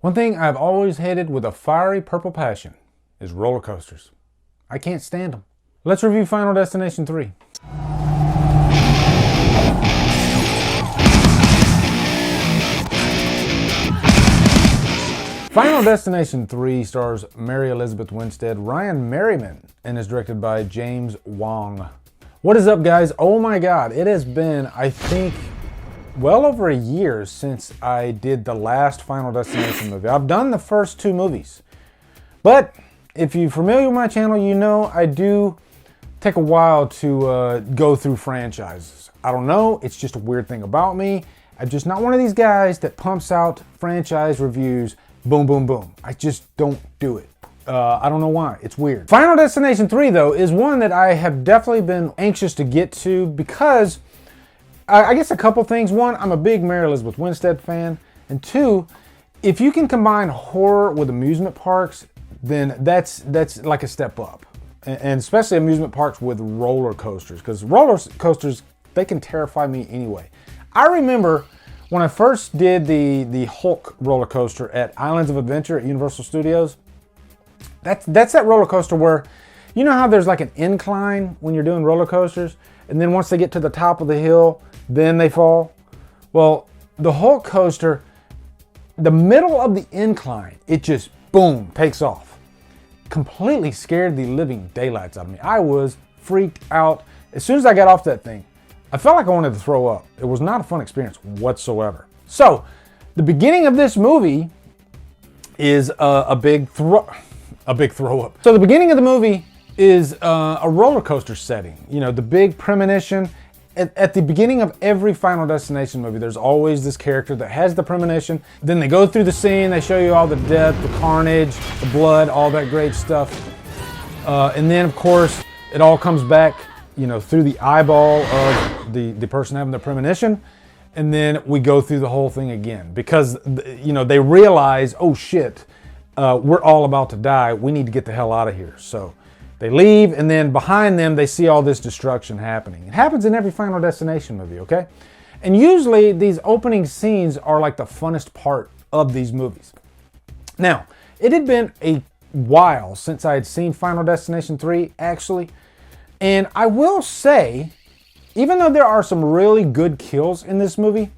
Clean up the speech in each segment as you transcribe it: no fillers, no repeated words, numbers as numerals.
One thing I've always hated with a fiery purple passion is roller coasters. I can't stand them. Let's review Final Destination 3. Final Destination 3 stars Mary Elizabeth Winstead, Ryan Merriman, and is directed by James Wong. What is up, guys? Oh my God, it has been, I think, well over a year since I did the last Final Destination movie. I've done the first two movies, but if you're familiar with my channel, you know I do take a while to go through franchises. I don't know, it's just a weird thing about me. I'm just not one of these guys that pumps out franchise reviews, boom, boom, boom. I just don't do it. I don't know why, it's weird. Final Destination 3 though is one that I have definitely been anxious to get to because I guess a couple things. One, I'm a big Mary Elizabeth Winstead fan. And two, if you can combine horror with amusement parks, then that's like a step up. And especially amusement parks with roller coasters, because roller coasters, they can terrify me anyway. I remember when I first did the Hulk roller coaster at Islands of Adventure at Universal Studios. That's that roller coaster where, you know how there's like an incline when you're doing roller coasters, and then once they get to the top of the hill, then they fall? Well, the Hulk coaster, the middle of the incline, it just, boom, takes off. Completely scared the living daylights out of me. I was freaked out. As soon as I got off that thing, I felt like I wanted to throw up. It was not a fun experience whatsoever. So, the beginning of this movie is a big throw up. So the beginning of the movie is a roller coaster setting. You know, the big premonition. At the beginning of every Final Destination movie, there's always this character that has the premonition. Then they go through the scene, they show you all the death, the carnage, the blood, all that great stuff. And then, of course, it all comes back, you know, through the eyeball of the person having the premonition. And then we go through the whole thing again because, you know, they realize, oh shit, we're all about to die. We need to get the hell out of here. So they leave, and then behind them, they see all this destruction happening. It happens in every Final Destination movie, okay? And usually, these opening scenes are like the funnest part of these movies. Now, it had been a while since I had seen Final Destination 3, actually. And I will say, even though there are some really good kills in this movie,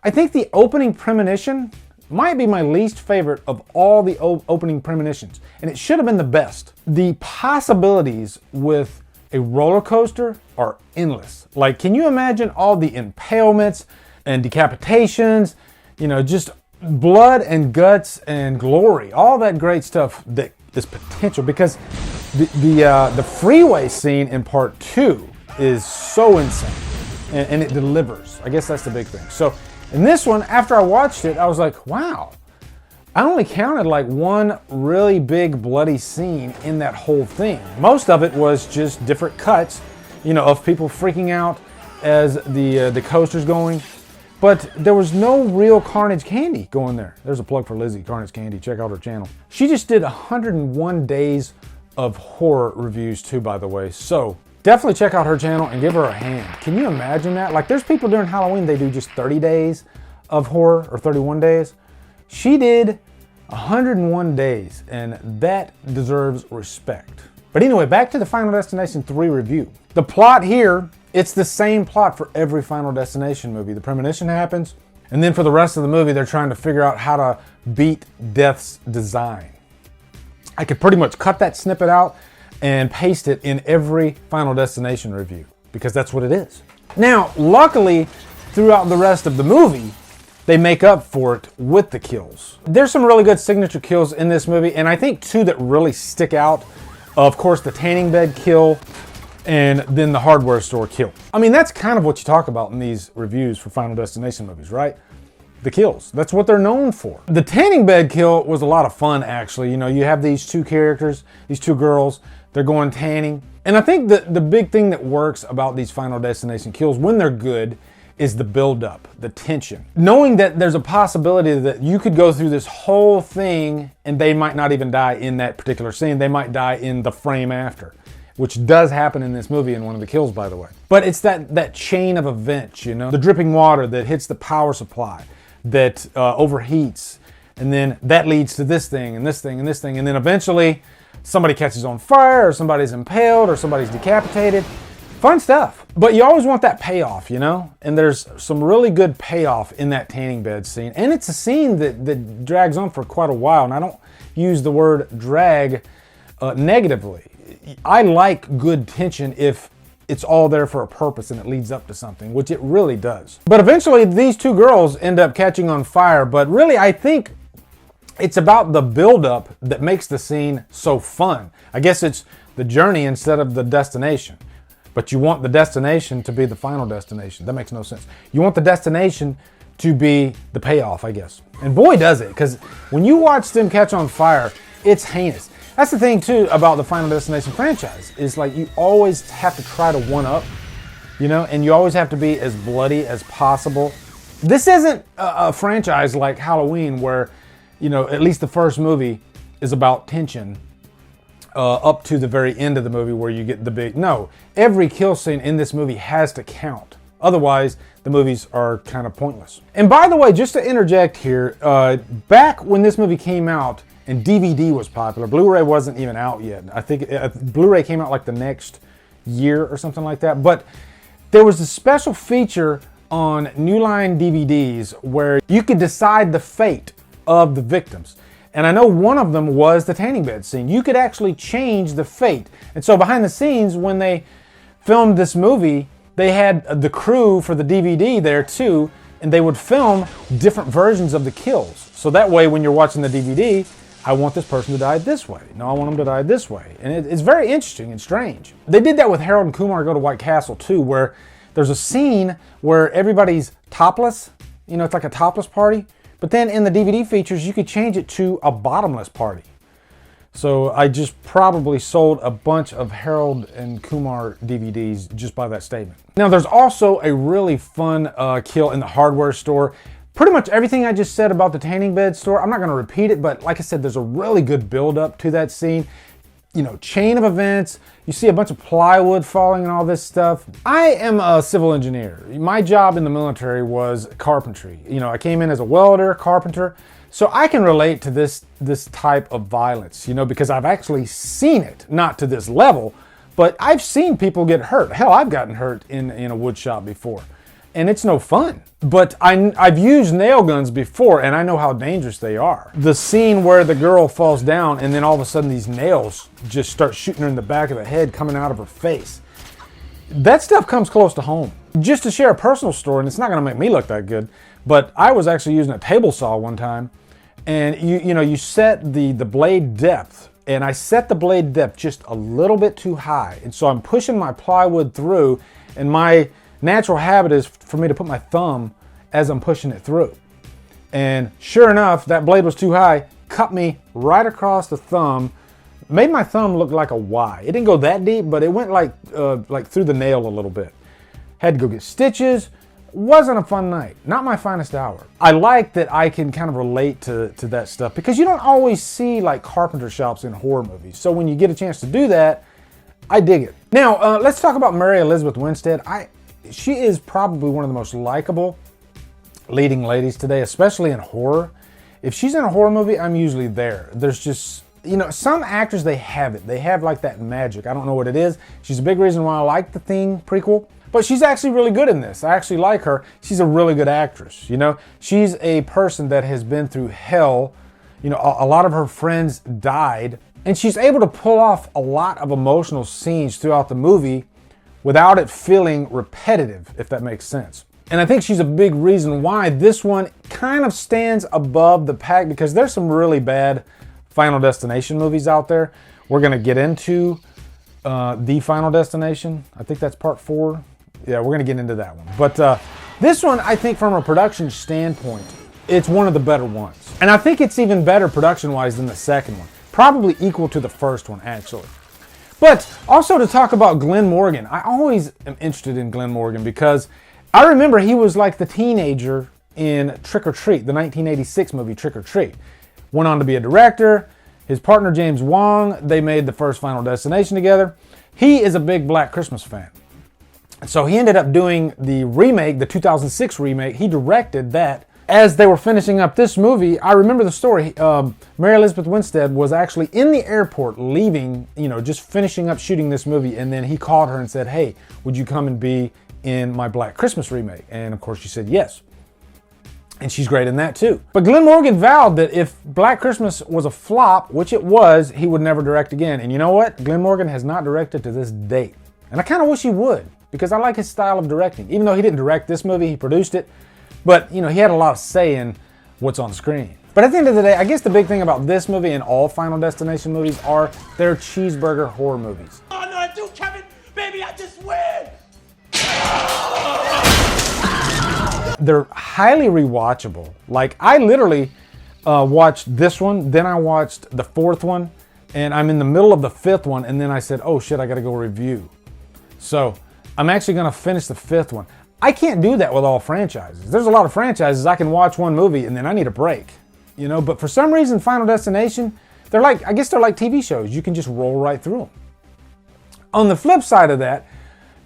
I think the opening premonition might be my least favorite of all the opening premonitions, and it should have been the best. The possibilities with a roller coaster are endless. Like, can you imagine all the impalements and decapitations, you know, just blood and guts and glory, all that great stuff that is potential, because the freeway scene in part 2 is so insane, and it delivers. I guess that's the big thing. So in this one, after I watched it, I was like, wow, I only counted like one really big bloody scene in that whole thing. Most of it was just different cuts, you know, of people freaking out as the coaster's going. But there was no real Carnage Candy going there. There's a plug for Lizzie, Carnage Candy. Check out her channel. She just did 101 days of horror reviews too, by the way. So definitely check out her channel and give her a hand. Can you imagine that? Like, there's people during Halloween, they do just 30 days of horror or 31 days. She did 101 days, and that deserves respect. But anyway, back to the Final Destination 3 review. The plot here, it's the same plot for every Final Destination movie. The premonition happens, and then for the rest of the movie, they're trying to figure out how to beat death's design. I could pretty much cut that snippet out and paste it in every Final Destination review, because that's what it is. Now, luckily, throughout the rest of the movie, they make up for it with the kills. There's some really good signature kills in this movie, and I think two that really stick out. Of course, the tanning bed kill, and then the hardware store kill. I mean, that's kind of what you talk about in these reviews for Final Destination movies, right? The kills. That's what they're known for. The tanning bed kill was a lot of fun, actually. You know, you have these two characters, these two girls, they're going tanning. And I think the big thing that works about these Final Destination kills, when they're good, is the build-up, the tension. Knowing that there's a possibility that you could go through this whole thing and they might not even die in that particular scene. They might die in the frame after, which does happen in this movie in one of the kills, by the way. But it's that chain of events, you know? The dripping water that hits the power supply, that overheats, and then that leads to this thing and this thing and this thing, and then eventually somebody catches on fire, or somebody's impaled, or somebody's decapitated. Fun stuff. But you always want that payoff, you know? And there's some really good payoff in that tanning bed scene. And it's a scene that drags on for quite a while. And I don't use the word drag negatively. I like good tension if it's all there for a purpose and it leads up to something, which it really does. But eventually these two girls end up catching on fire. But really, I think it's about the buildup that makes the scene so fun. I guess it's the journey instead of the destination. But you want the destination to be the final destination. That makes no sense. You want the destination to be the payoff, I guess. And boy, does it, because when you watch them catch on fire, it's heinous. That's the thing, too, about the Final Destination franchise, is like you always have to try to one-up, you know, and you always have to be as bloody as possible. This isn't a franchise like Halloween where, you know, at least the first movie is about tension. Up to the very end of the movie where you get the big... No, every kill scene in this movie has to count. Otherwise, the movies are kind of pointless. And by the way, just to interject here, back when this movie came out and DVD was popular, Blu-ray wasn't even out yet. I think Blu-ray came out like the next year or something like that. But there was a special feature on New Line DVDs where you could decide the fate of the victims. And I know one of them was the tanning bed scene. You could actually change the fate. And so behind the scenes, when they filmed this movie, they had the crew for the DVD there too, and they would film different versions of the kills. So that way, when you're watching the DVD, I want this person to die this way. No, I want them to die this way. And it's very interesting and strange. They did that with Harold and Kumar Go to White Castle too, where there's a scene where everybody's topless. You know, it's like a topless party. But then in the DVD features, you could change it to a bottomless party. So I just probably sold a bunch of Harold and Kumar DVDs just by that statement. Now there's also a really fun kill in the hardware store. Pretty much everything I just said about the tanning bed store, I'm not gonna repeat it, but like I said, there's a really good build up to that scene. You know, chain of events, you see a bunch of plywood falling and all this stuff. I am a civil engineer. My job in the military was carpentry. You know, I came in as a welder, carpenter, so I can relate to this type of violence, you know, because I've actually seen it, not to this level, but I've seen people get hurt. Hell, I've gotten hurt in a wood shop before, and it's no fun. But I've used nail guns before, and I know how dangerous they are. The scene where the girl falls down, and then all of a sudden these nails just start shooting her in the back of the head, coming out of her face. That stuff comes close to home. Just to share a personal story, and it's not gonna make me look that good, but I was actually using a table saw one time, and you set the blade depth, and I set the blade depth just a little bit too high, and so I'm pushing my plywood through, and my natural habit is for me to put my thumb as I'm pushing it through. And sure enough, that blade was too high, cut me right across the thumb, made my thumb look like a Y. It didn't go that deep, but it went like through the nail a little bit. Had to go get stitches. Wasn't a fun night. Not my finest hour. I like that I can kind of relate to that stuff because you don't always see like carpenter shops in horror movies. So when you get a chance to do that, I dig it. Now, let's talk about Mary Elizabeth Winstead. She is probably one of the most likable leading ladies today, especially in horror. If she's in a horror movie, I'm usually there. There's just, you know, some actors, they have it. They have like that magic. I don't know what it is. She's a big reason why I like The Thing prequel, but she's actually really good in this. I actually like her. She's a really good actress, you know. She's a person that has been through hell. You know, a lot of her friends died, and she's able to pull off a lot of emotional scenes throughout the movie without it feeling repetitive, if that makes sense. And I think she's a big reason why this one kind of stands above the pack, because there's some really bad Final Destination movies out there. We're gonna get into The Final Destination. I think that's part 4. Yeah, we're gonna get into that one. But this one, I think from a production standpoint, it's one of the better ones. And I think it's even better production-wise than the second one. Probably equal to the first one, actually. But also to talk about Glen Morgan. I always am interested in Glen Morgan because I remember he was like the teenager in Trick or Treat, the 1986 movie Trick or Treat. Went on to be a director. His partner James Wong, they made the first Final Destination together. He is a big Black Christmas fan. So he ended up doing the remake, the 2006 remake. He directed that as they were finishing up this movie, I remember the story. Mary Elizabeth Winstead was actually in the airport leaving, just finishing up shooting this movie. And then he called her and said, hey, would you come and be in my Black Christmas remake? And of course she said yes. And she's great in that too. But Glen Morgan vowed that if Black Christmas was a flop, which it was, he would never direct again. And you know what? Glen Morgan has not directed to this date. And I kind of wish he would, because I like his style of directing. Even though he didn't direct this movie, he produced it. But, he had a lot of say in what's on screen. But at the end of the day, I guess the big thing about this movie and all Final Destination movies are they're cheeseburger horror movies. Oh, no, I do, Kevin! Baby, I just win! They're highly rewatchable. Like, I literally watched this one, then I watched the fourth one, and I'm in the middle of the fifth one, and then I said, oh shit, I gotta go review. So, I'm actually gonna finish the fifth one. I can't do that with all franchises. There's a lot of franchises I can watch one movie and then I need a break, but for some reason, Final Destination, I guess they're like TV shows. You can just roll right through them. On the flip side of that,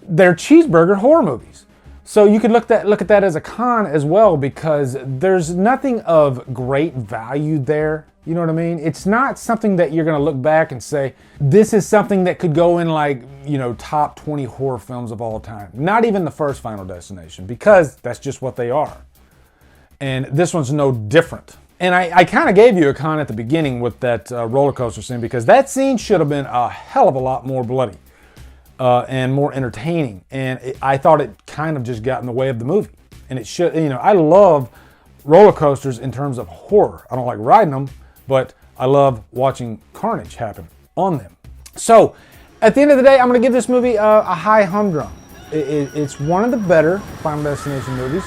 they're cheeseburger horror movies. So you could look at that as a con as well, because there's nothing of great value there. You know what I mean? It's not something that you're gonna look back and say, this is something that could go in top 20 horror films of all time. Not even the first Final Destination, because that's just what they are. And this one's no different. And I kind of gave you a con at the beginning with that roller coaster scene, because that scene should have been a hell of a lot more bloody. And more entertaining, and I thought it kind of just got in the way of the movie. And it should, I love roller coasters in terms of horror. I don't like riding them, but I love watching carnage happen on them. So, at the end of the day, I'm going to give this movie a high humdrum. It's one of the better Final Destination movies,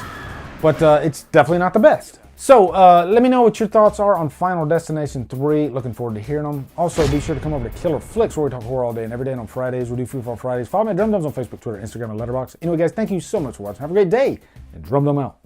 but it's definitely not the best. So, let me know what your thoughts are on Final Destination 3. Looking forward to hearing them. Also, be sure to come over to Killer Flicks, where we talk horror all day and every day. And on Fridays, we do Free Fall Fridays. Follow me at Drumdums on Facebook, Twitter, Instagram, and Letterboxd. Anyway, guys, thank you so much for watching. Have a great day, and Drumdum out.